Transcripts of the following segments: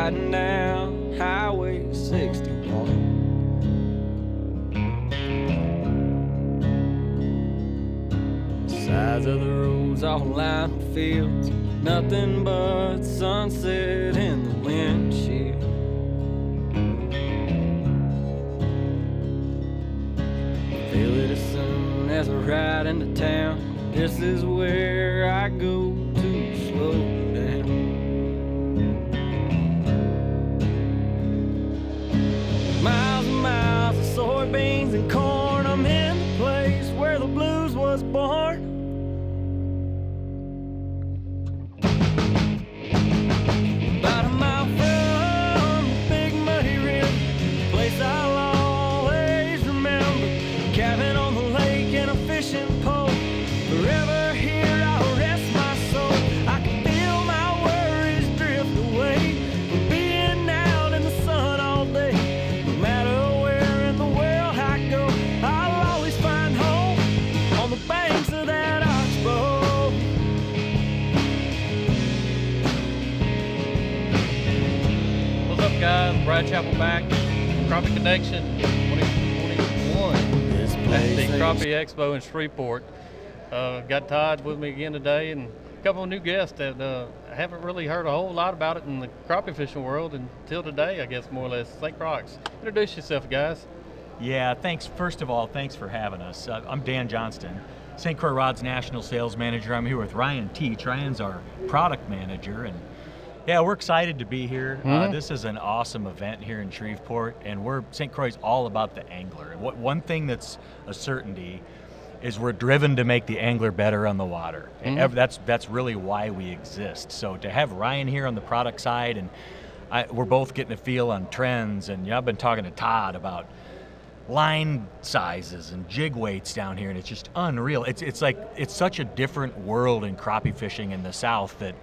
riding down Highway 61. Sides of the roads all lined with fields, nothing but sunset in the windshield. Feel it as soon as I ride into town. This is where I go to slow down. Miles and miles of soybeans and corn. I'm in the place where the blues was born. About a mile from the big muddy river, place I'll always remember. Cabin on the lake and a fishing pole. Forever here I'll rest my soul. I can feel my worries drift away from being out in the sun all day. No matter where in the world I go, I'll always find home on the banks of that oxbow. What's up, guys? Brad Chapel back. Crappie Connection 2021 at the Crappie Expo in Shreveport. Got Todd with me again today, and a couple of new guests that I haven't really heard a whole lot about it in the crappie fishing world until today, I guess, more or less. St. Croix. Introduce yourself, guys. Yeah, thanks. First of all, thanks for having us. I'm Dan Johnston, St. Croix Rod's National Sales Manager. I'm here with Ryan Teach. Ryan's our product manager, and yeah, we're excited to be here. This is an awesome event here in Shreveport, and St. Croix is all about the angler. One thing that's a certainty is we're driven to make the angler better on the water. And that's really why we exist. So to have Ryan here on the product side, and we're both getting a feel on trends, and I've been talking to Todd about line sizes and jig weights down here, and it's just unreal. It's like, it's such a different world in crappie fishing in the South that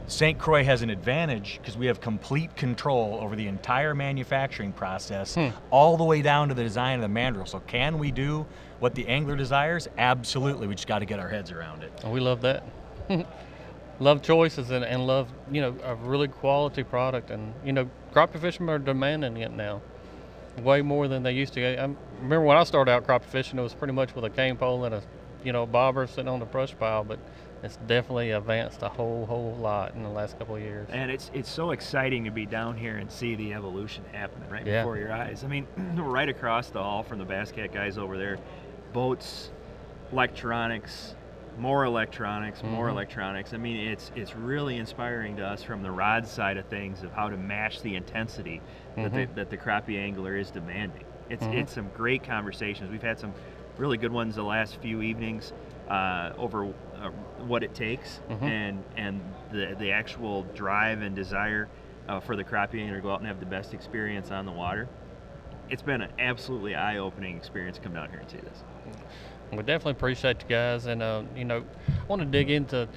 St. Croix has an advantage because we have complete control over the entire manufacturing process, all the way down to the design of the mandrel. So can we do what the angler desires? Absolutely. We just got to get our heads around it. And we love that. Love choices and love, a really quality product. And, crappie fishermen are demanding it now way more than they used to. I remember when I started out crappie fishing, it was pretty much with a cane pole and a bobber sitting on the brush pile, but it's definitely advanced a whole lot in the last couple of years. And it's so exciting to be down here and see the evolution happening right before your eyes. I mean, right across the hall from the Bass Cat guys over there, boats, electronics, more electronics, more electronics. I mean, it's really inspiring to us from the rod side of things of how to match the intensity that the crappie angler is demanding. It's some great conversations. We've had some really good ones the last few evenings over what it takes and the actual drive and desire for the crappie angler to go out and have the best experience on the water. It's been an absolutely eye-opening experience to come down here and see this. We definitely appreciate you guys, and I want to dig into,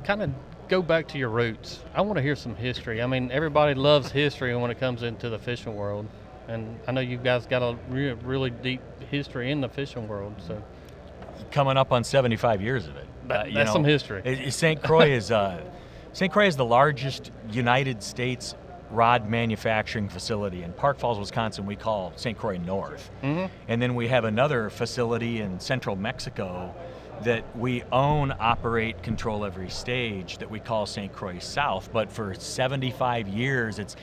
kind of go back to your roots. I want to hear some history. I mean, everybody loves history when it comes into the fishing world, and I know you guys got a really deep history in the fishing world. So coming up on 75 years of it. That's some history. St. Croix is the largest United States rod manufacturing facility. In Park Falls, Wisconsin, we call St. Croix North. And then we have another facility in central Mexico that we own, operate, control every stage, that we call St. Croix South. But for 75 years, it's,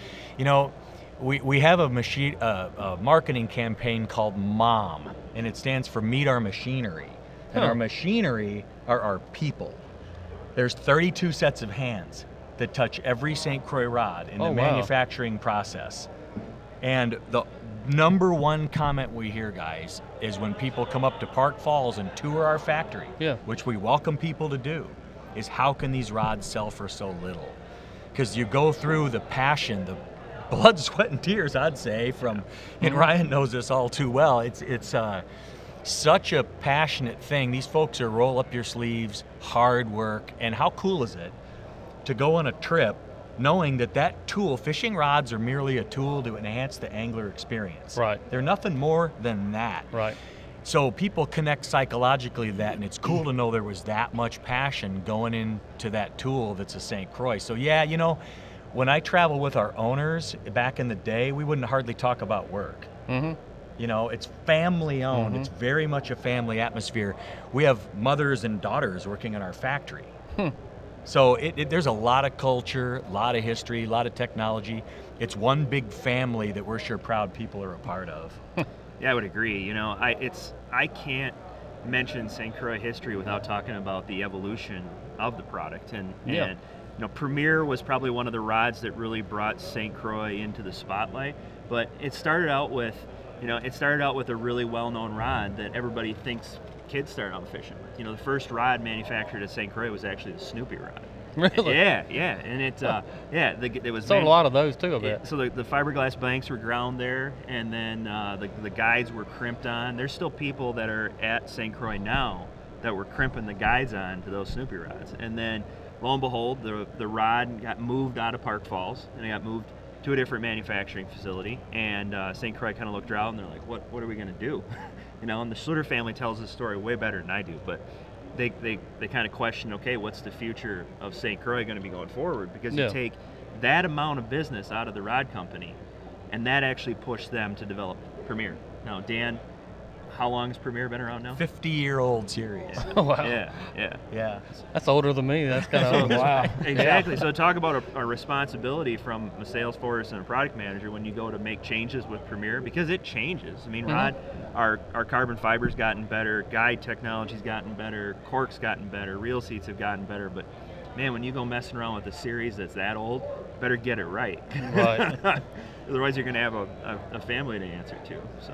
we have a marketing campaign called MOM, and it stands for Meet Our Machinery. And our machinery are our people. There's 32 sets of hands that touch every St. Croix rod in the manufacturing process. And the number one comment we hear, guys, is when people come up to Park Falls and tour our factory, which we welcome people to do, is how can these rods sell for so little? Because you go through the passion, the blood, sweat, and tears, I'd say, from, and Ryan knows this all too well, it's such a passionate thing. These folks are roll up your sleeves, hard work, and how cool is it to go on a trip knowing that tool, fishing rods are merely a tool to enhance the angler experience. Right. They're nothing more than that. Right. So people connect psychologically to that, and it's cool to know there was that much passion going into that tool that's a St. Croix. So yeah, when I travel with our owners back in the day, we wouldn't hardly talk about work. You know, it's family owned. It's very much a family atmosphere. We have mothers and daughters working in our factory. So there's a lot of culture, a lot of history, a lot of technology. It's one big family that we're sure proud people are a part of. Yeah, I would agree. You know, I can't mention St. Croix history without talking about the evolution of the product. And you know, Premier was probably one of the rods that really brought St. Croix into the spotlight. But it started out with, you know, a really well-known rod that everybody thinks kids start out fishing with. You know, the first rod manufactured at St. Croix was actually the Snoopy rod. Really? Yeah, and it it was sold a lot of those too, I bet. So the fiberglass banks were ground there, and then the guides were crimped on. There's still people that are at St. Croix now that were crimping the guides on to those Snoopy rods. And then lo and behold, the rod got moved out of Park Falls, and it got moved to a different manufacturing facility. And St. Croix kind of looked around, and they're like, what are we going to do? You know, and the Schluter family tells this story way better than I do, but they kind of question, okay, what's the future of St. Croix going to be going forward? Because you take that amount of business out of the rod company, and that actually pushed them to develop Premier. Now, Dan, how long has Premier been around now? 50-year-old series. Oh, wow. Yeah. That's older than me. That's kind of old. Wow. Exactly. So talk about a responsibility from a sales force and a product manager when you go to make changes with Premier, because it changes. I mean, rod, our carbon fiber's gotten better, guide technology's gotten better, cork's gotten better, reel seats have gotten better, but man, when you go messing around with a series that's that old, better get it right. Right. Otherwise you're going to have a family to answer to. So,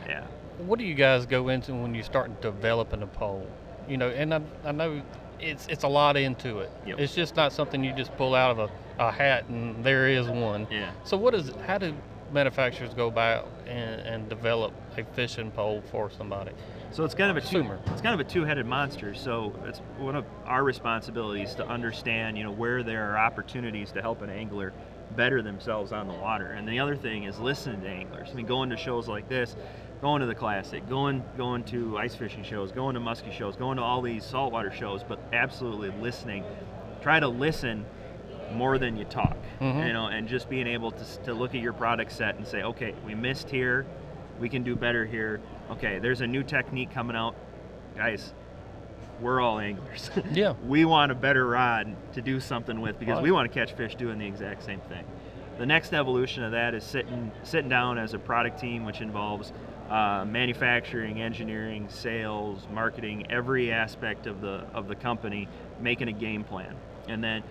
yeah. What do you guys go into when you start developing a pole? You know, and I know it's a lot into it. It's just not something you just pull out of a hat and there is one. Yeah. So how do manufacturers go about and develop a fishing pole for somebody? So it's kind of a two-headed monster. So it's one of our responsibilities to understand, you know, where there are opportunities to help an angler better themselves on the water. And the other thing is listening to anglers. I mean, going to shows like this, going to the Classic, going to ice fishing shows, going to muskie shows, going to all these saltwater shows, but absolutely listening. Try to listen more than you talk, you know, and just being able to look at your product set and say, okay, we missed here, we can do better here. Okay, there's a new technique coming out. Guys, we're all anglers. Yeah. We want a better rod to do something with because we want to catch fish doing the exact same thing. The next evolution of that is sitting down as a product team, which involves manufacturing, engineering, sales, marketing, every aspect of the company, making a game plan. And then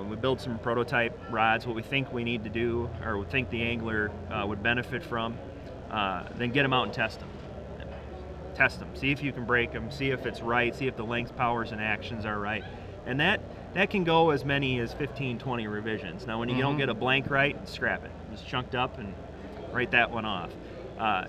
we build some prototype rods, what we think we need to do or we think the angler would benefit from, then get them out and test them. Test them, see if you can break them, see if it's right, see if the length, powers, and actions are right. And that can go as many as 15, 20 revisions. Now when you don't get a blank right, scrap it. Just chunked up and write that one off.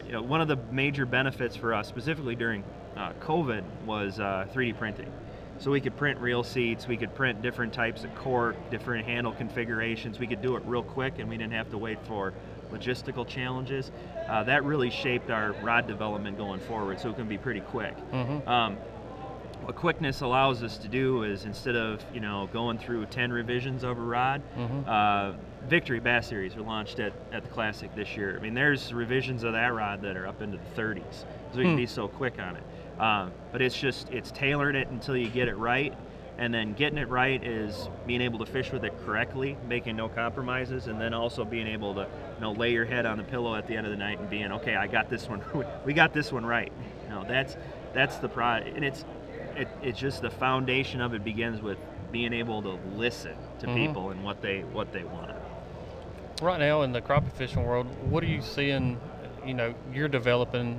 You know, one of the major benefits for us, specifically during COVID, was 3D printing. So we could print reel seats, we could print different types of cork, different handle configurations. We could do it real quick and we didn't have to wait for logistical challenges. That really shaped our rod development going forward, so it can be pretty quick. What quickness allows us to do is, instead of, you know, going through 10 revisions of a rod, Victory Bass Series were launched at the Classic this year. I mean, there's revisions of that rod that are up into the 30s, so we can be so quick on it. But it's tailoring it until you get it right, and then getting it right is being able to fish with it correctly, making no compromises, and then also being able to, you know, lay your head on the pillow at the end of the night and being, okay, I got this one. We got this one right. You know, that's the product, and it's just the foundation of it begins with being able to listen to people and what they want. Right now in the crappie fishing world, what are you seeing? You know, you're developing,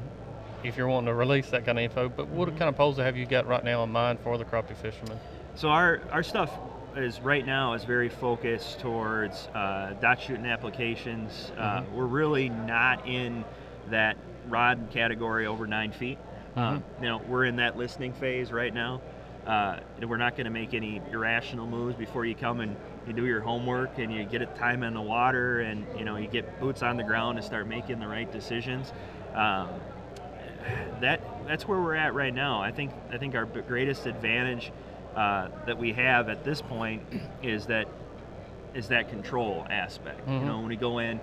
if you're wanting to release that kind of info, but what kind of poles have you got right now in mind for the crappie fishermen? So our stuff is right now is very focused towards dot shooting applications. We're really not in that rod category over 9 feet. You know, we're in that listening phase right now. We're not going to make any irrational moves before you come and you do your homework and you get it time in the water and, you know, you get boots on the ground and start making the right decisions. That's where we're at right now. I think our greatest advantage that we have at this point is that is that control aspect. You know, when we go in,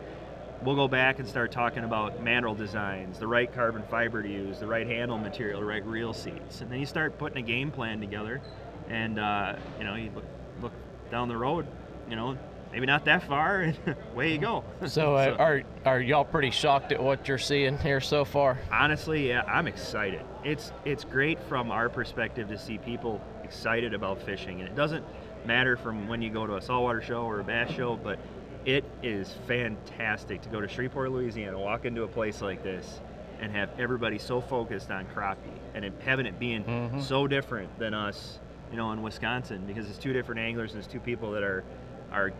we'll go back and start talking about mandrel designs, the right carbon fiber to use, the right handle material, the right reel seats, and then you start putting a game plan together, and you know, you look down the road, you know, maybe not that far, and away you go. So, are y'all pretty shocked at what you're seeing here so far? Honestly, yeah, I'm excited. It's great from our perspective to see people excited about fishing, and it doesn't matter from when you go to a saltwater show or a bass show, but it is fantastic to go to Shreveport, Louisiana, walk into a place like this, and have everybody so focused on crappie, and having it being so different than us, you know, in Wisconsin, because it's two different anglers and it's two people that are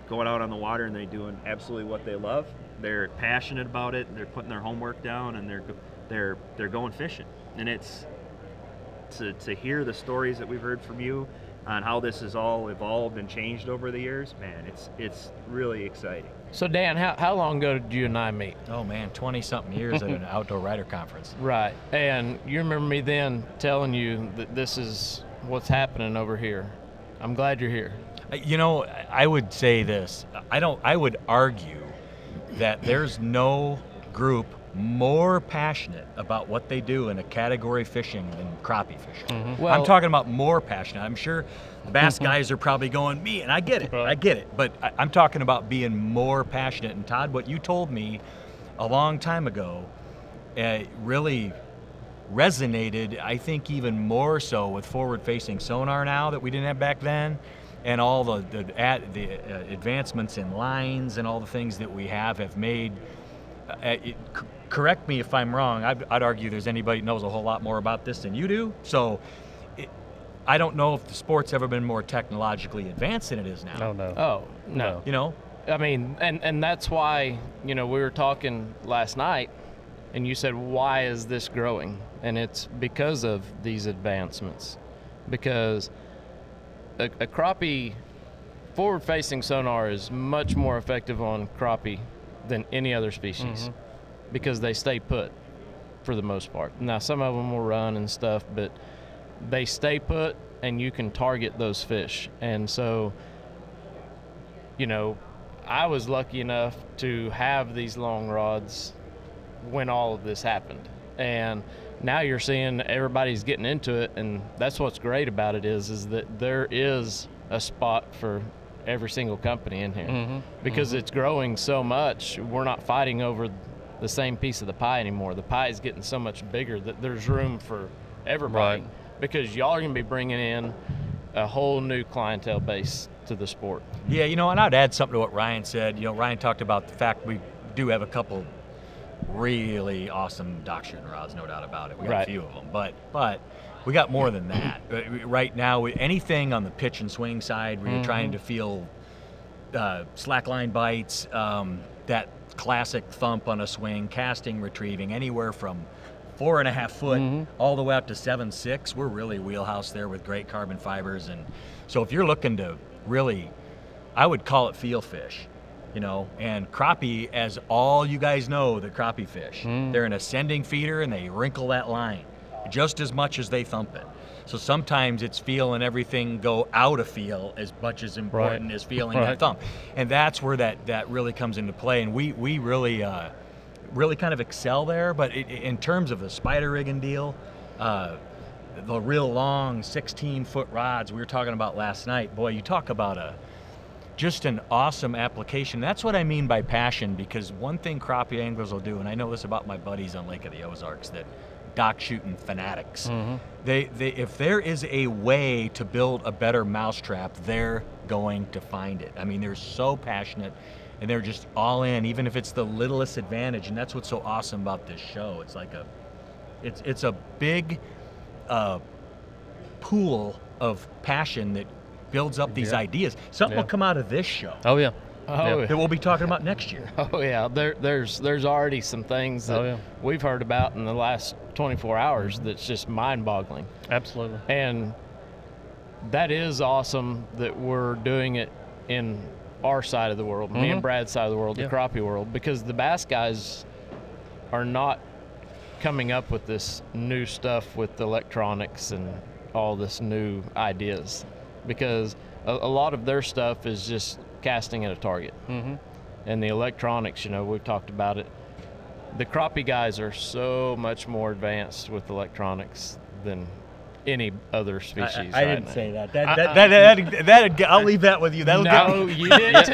going out on the water and they're doing absolutely what they love. They're passionate about it. They're putting their homework down and they're going fishing. And it's to hear the stories that we've heard from you on how this has all evolved and changed over the years, man, it's really exciting. So Dan, how long ago did you and I meet? Oh man, 20-something years at an outdoor rider conference. Right, and you remember me then telling you that this is what's happening over here. I'm glad you're here. You know, I would say this. I would argue that there's no group more passionate about what they do in a category fishing than crappie fishing. Well, I'm talking about more passionate. I'm sure the bass guys are probably going, me, and I get it, I get it. But I'm talking about being more passionate. And Todd, what you told me a long time ago really resonated, I think even more so with forward-facing sonar now that we didn't have back then, and all the advancements in lines and all the things that we have made. Correct me if I'm wrong. I'd argue there's anybody who knows a whole lot more about this than you do. So I don't know if the sport's ever been more technologically advanced than it is now. Oh, no. You know? I mean, and that's why, you know, we were talking last night, and you said, why is this growing? And it's because of these advancements. Because a crappie forward-facing sonar is much more effective on crappie than any other species because they stay put for the most part. Now, some of them will run and stuff, but they stay put and you can target those fish. And so, you know, I was lucky enough to have these long rods when all of this happened. And now you're seeing everybody's getting into it, and that's what's great about it is that there is a spot for every single company in here because it's growing so much. We're not fighting over the same piece of the pie anymore. The pie is getting so much bigger that there's room for everybody because y'all are going to be bringing in a whole new clientele base to the sport. Yeah, you know, and I'd add something to what Ryan said. You know, Ryan talked about the fact we do have a couple really awesome dock shooting rods, no doubt about it. We got a few of them, but we got more than that. Right now, anything on the pitch and swing side where you're trying to feel slackline bites, that classic thump on a swing, casting, retrieving, anywhere from 4.5 foot all the way up to 7.6. We're really wheelhouse there with great carbon fibers. And so if you're looking to really, I would call it feel fish. You know, and crappie, as all you guys know, the crappie fish, they're an ascending feeder and they wrinkle that line just as much as they thump it. So sometimes it's feeling everything go out of feel as much as important as feeling that thump. And that's where that really comes into play. And we really kind of excel there. But in terms of the spider rigging deal, the real long 16-foot rods we were talking about last night, boy, you talk about just an awesome application. That's what I mean by passion, because one thing crappie anglers will do, and I know this about my buddies on Lake of the Ozarks, that dock shooting fanatics. They if there is a way to build a better mousetrap, they're going to find it. I mean, they're so passionate and they're just all in, even if it's the littlest advantage. And that's what's so awesome about this show. It's like it's a big pool of passion that builds up these ideas. Something will come out of this show. That we'll be talking about next year. There's already some things that we've heard about in the last 24 hours that's just mind-boggling. Absolutely. And that is awesome that we're doing it in our side of the world, me and Brad's side of the world, the crappie world, because the bass guys are not coming up with this new stuff with electronics and all this new ideas, because a lot of their stuff is just casting at a target. And the electronics, you know, we've talked about it. The crappie guys are so much more advanced with electronics than any other species. I didn't say that. I'll leave that with you. No, you did too.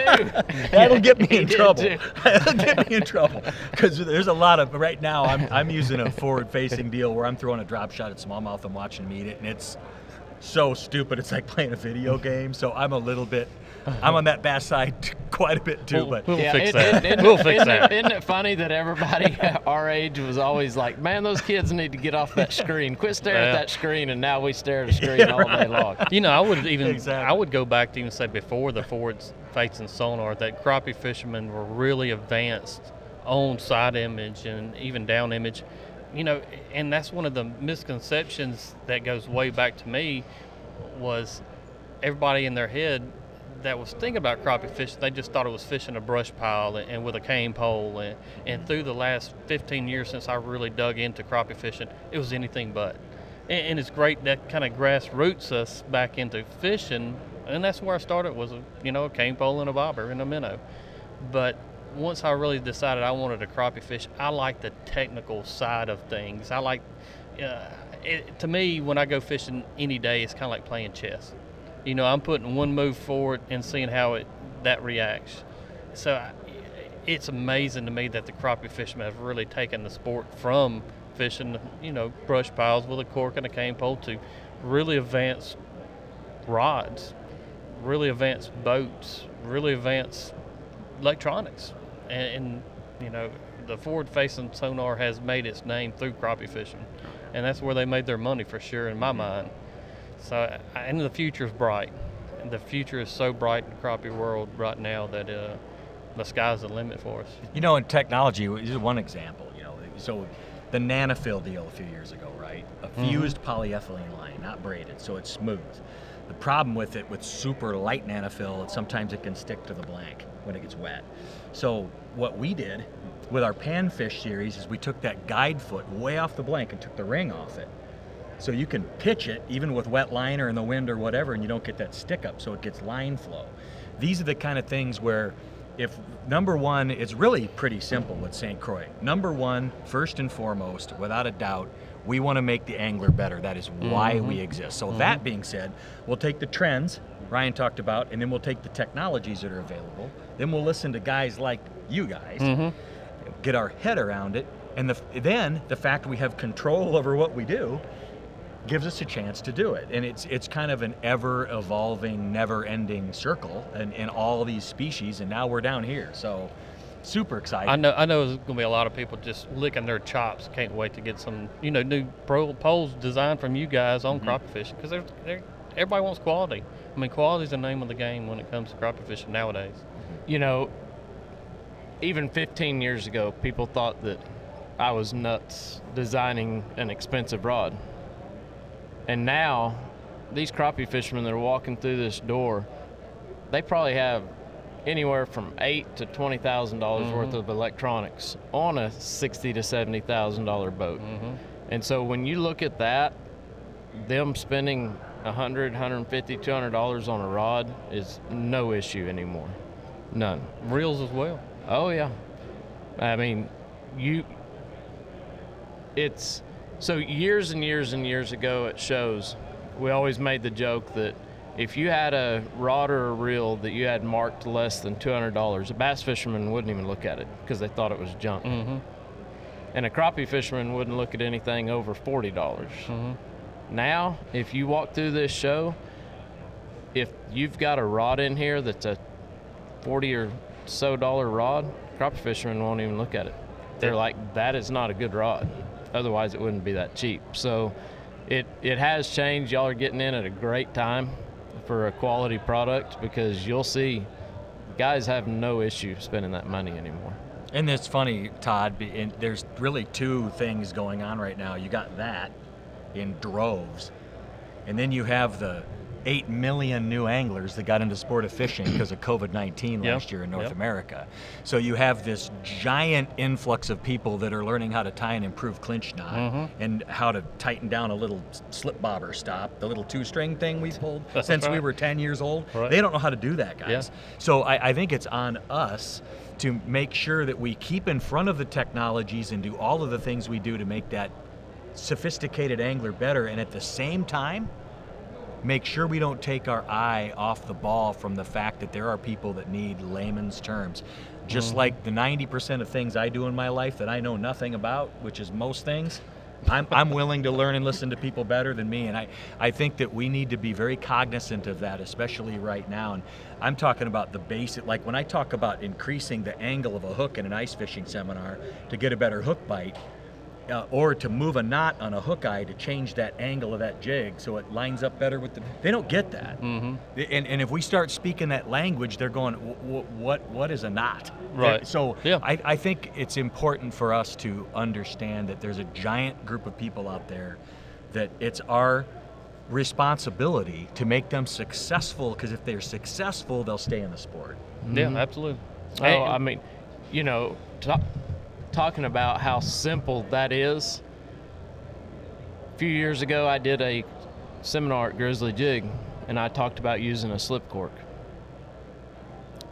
That'll get me in trouble. That'll get me in trouble because there's a lot of right now. I'm using a forward-facing deal where I'm throwing a drop shot at smallmouth and watching them eat it, and it's so stupid. It's like playing a video game. So I'm a little bit. I'm on that bass side quite a bit too, but we'll fix that. We'll fix that. Isn't it funny that everybody our age was always like, man, those kids need to get off that screen. Quit staring at that screen, and now we stare at a screen all day long. You know, I would even I would go back to even say before the forward-facing sonar that crappie fishermen were really advanced on side image and even down image. You know, and that's one of the misconceptions that goes way back to me was everybody in their head that was thinking about crappie fishing, they just thought it was fishing a brush pile and with a cane pole. And through the last 15 years since I really dug into crappie fishing, it was anything but. And it's great that kind of grassroots us back into fishing. And that's where I started was, a cane pole and a bobber and a minnow. But once I really decided I wanted to crappie fish, I like the technical side of things. I like, to me, when I go fishing any day, it's kind of like playing chess. You know, I'm putting one move forward and seeing how that reacts. So it's amazing to me that the crappie fishermen have really taken the sport from fishing, brush piles with a cork and a cane pole to really advanced rods, really advanced boats, really advanced electronics. And the forward-facing sonar has made its name through crappie fishing. And that's where they made their money for sure in my mind. So, and the future is bright. The future is so bright in the crappie world right now that the sky's the limit for us. In technology, this is one example. So the nanofill deal a few years ago, right? A fused polyethylene line, not braided, so it's smooth. The problem with it, with super light nanofill, sometimes it can stick to the blank when it gets wet. So what we did with our panfish series is we took that guide foot way off the blank and took the ring off it. So you can pitch it even with wet line or in the wind or whatever, and you don't get that stick up, so it gets line flow. These are the kind of things where if number one, it's really pretty simple with St. Croix. Number one, first and foremost, without a doubt, we want to make the angler better. That is why we exist. So that being said, we'll take the trends Ryan talked about, and then we'll take the technologies that are available. Then we'll listen to guys like you guys, get our head around it, and then the fact we have control over what we do gives us a chance to do it. And it's kind of an ever-evolving, never-ending circle in all these species, and now we're down here. So super exciting. I know there's going to be a lot of people just licking their chops. Can't wait to get some new poles designed from you guys on crappie fishing, because everybody wants quality. I mean, quality is the name of the game when it comes to crappie fishing nowadays. Even 15 years ago, people thought that I was nuts designing an expensive rod. And now, these crappie fishermen that are walking through this door, they probably have anywhere from $8,000 to $20,000 worth of electronics on a $60,000 to $70,000 boat. And so when you look at that, them spending $100, $150, $200 on a rod is no issue anymore. None. Reels as well. Oh yeah. I mean, so years and years and years ago at shows, we always made the joke that if you had a rod or a reel that you had marked less than $200, a bass fisherman wouldn't even look at it because they thought it was junk. And a crappie fisherman wouldn't look at anything over $40. Now, if you walk through this show, if you've got a rod in here that's a $40 or so rod, crappie fishermen won't even look at it. They're like, that is not a good rod. Otherwise, it wouldn't be that cheap. So it has changed. Y'all are getting in at a great time for a quality product, because you'll see guys have no issue spending that money anymore. And it's funny, Todd, there's really two things going on right now. You got that in droves, and then you have the 8 million new anglers that got into sport of fishing because of COVID-19 last year in North America. So you have this giant influx of people that are learning how to tie an improved clinch knot and how to tighten down a little slip bobber stop, the little 2-string thing we pulled since we were 10 years old. They don't know how to do that, guys. So I think it's on us to make sure that we keep in front of the technologies and do all of the things we do to make that sophisticated angler better, and at the same time make sure we don't take our eye off the ball from the fact that there are people that need layman's terms. Just like the 90% of things I do in my life that I know nothing about, which is most things, I'm willing to learn and listen to people better than me, and I think that we need to be very cognizant of that, especially right now. And I'm talking about the basic, like when I talk about increasing the angle of a hook in an ice fishing seminar to get a better hook bite, or to move a knot on a hook eye to change that angle of that jig so it lines up better with the, they don't get that. And if we start speaking that language, they're going, what is a knot? Right. So I think it's important for us to understand that there's a giant group of people out there that it's our responsibility to make them successful, because if they're successful, they'll stay in the sport. Yeah, absolutely. Oh, I mean, you know, talking about how simple that is. A few years ago, I did a seminar at Grizzly Jig, and I talked about using a slip cork.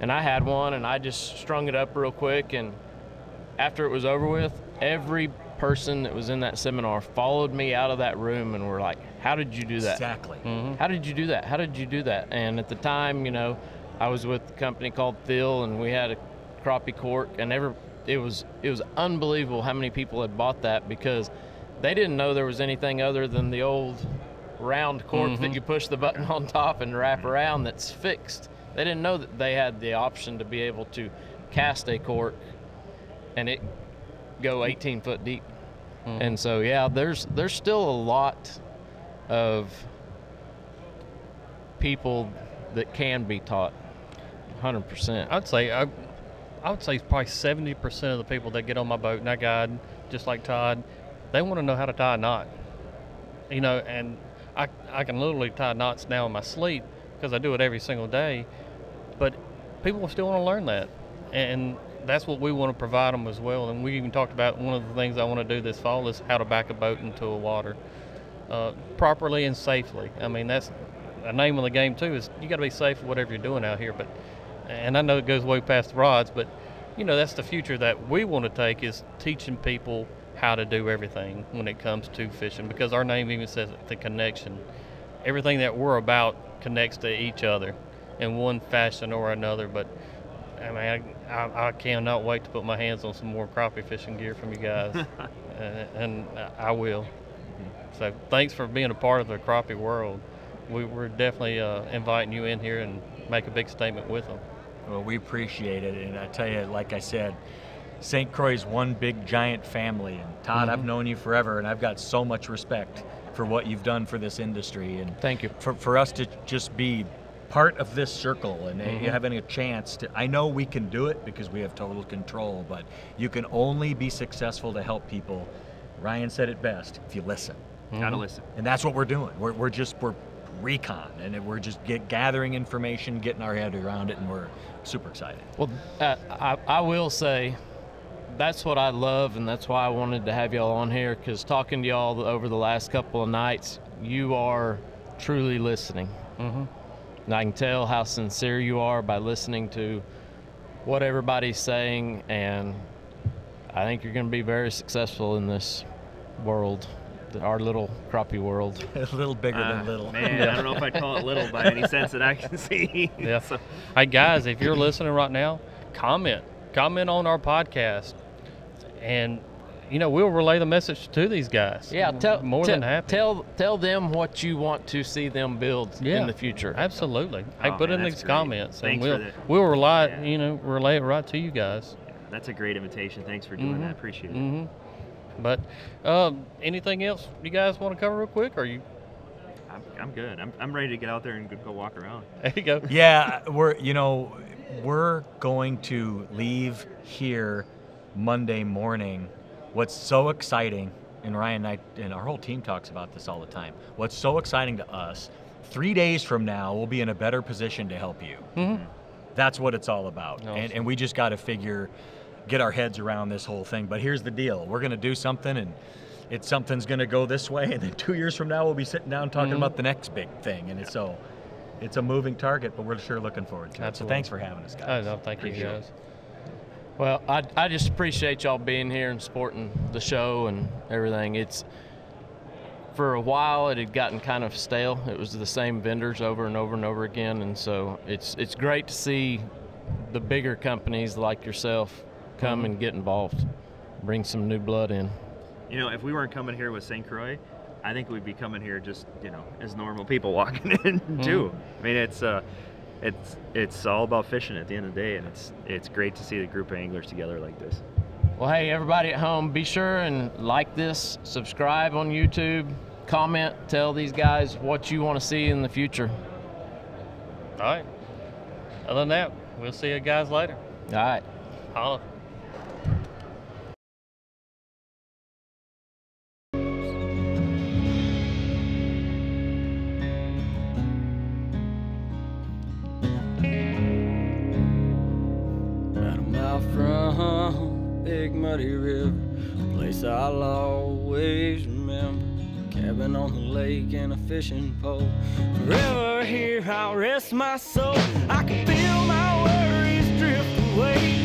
And I had one, and I just strung it up real quick, and after it was over with, every person that was in that seminar followed me out of that room and were like, how did you do that? Exactly. How did you do that? How did you do that? And at the time, you know, I was with a company called Thiel, and we had a crappie cork, and it was unbelievable how many people had bought that, because they didn't know there was anything other than the old round cork that you push the button on top and wrap around that's fixed. They didn't know that they had the option to be able to cast a cork and it go 18 foot deep. And so yeah, there's still a lot of people that can be taught. 100%. I would say probably 70% of the people that get on my boat and I guide, just like Todd, they want to know how to tie a knot. You know, and I can literally tie knots now in my sleep because I do it every single day. But people still want to learn that, and that's what we want to provide them as well. And we even talked about one of the things I want to do this fall is how to back a boat into a water properly and safely. I mean, that's the name of the game too, is you got to be safe with whatever you're doing out here. And I know it goes way past the rods, but you know, that's the future that we want to take, is teaching people how to do everything when it comes to fishing, because our name even says the connection. Everything that we're about connects to each other in one fashion or another. But I mean, I cannot wait to put my hands on some more crappie fishing gear from you guys, and I will. So thanks for being a part of the crappie world. We're definitely inviting you in here and make a big statement with them. Well, we appreciate it, and I tell you, like I said, St. Croix is one big giant family. And Todd, I've known you forever, and I've got so much respect for what you've done for this industry. And thank you. For us to just be part of this circle and having a chance to, I know we can do it because we have total control, but you can only be successful to help people. Ryan said it best, if you listen. Gotta listen. And that's what we're doing. We're recon, and we're just gathering information, getting our head around it, and we're super excited. Well, I will say that's what I love, and that's why I wanted to have y'all on here, because talking to y'all over the last couple of nights, you are truly listening. And I can tell how sincere you are by listening to what everybody's saying, and I think you're going to be very successful in this world, our little crappie world. A little bigger than little. Man, I don't know if I'd call it little by any sense that I can see. Yeah. So. Hey guys, if you're listening right now, comment on our podcast, and you know, we'll relay the message to these guys. Yeah, than happy. Tell them what you want to see them build in the future. Absolutely. Hey, put in these comments, Thanks and we'll relay it right to you guys. Yeah, that's a great invitation. Thanks for doing that. Appreciate it. But anything else you guys want to cover real quick? Or you? I'm good. I'm ready to get out there and go walk around. There you go. Yeah, we're going to leave here Monday morning. What's so exciting, and Ryan and I and our whole team talks about this all the time, what's so exciting to us 3 days from now, we'll be in a better position to help you. Mm-hmm. That's what it's all about. Awesome. And we just got to get our heads around this whole thing. But here's the deal. We're going to do something, and something's going to go this way, and then 2 years from now, we'll be sitting down talking about the next big thing. And it's a moving target, but we're sure looking forward to it. So thanks for having us, guys. Oh, no, thank you, guys. Well, I just appreciate y'all being here and supporting the show and everything. For a while, it had gotten kind of stale. It was the same vendors over and over and over again, and so it's great to see the bigger companies like yourself come and get involved, bring some new blood in. You know, if we weren't coming here with St. Croix, I think we'd be coming here just, as normal people walking in too. I mean, it's all about fishing at the end of the day, and it's great to see the group of anglers together like this. Well, hey, everybody at home, be sure and like this, subscribe on YouTube, comment, tell these guys what you want to see in the future. All right. Other than that, we'll see you guys later. All right. Holla. From big muddy river, place I'll always remember. Cabin on the lake and a fishing pole. Forever here I'll rest my soul. I can feel my worries drift away.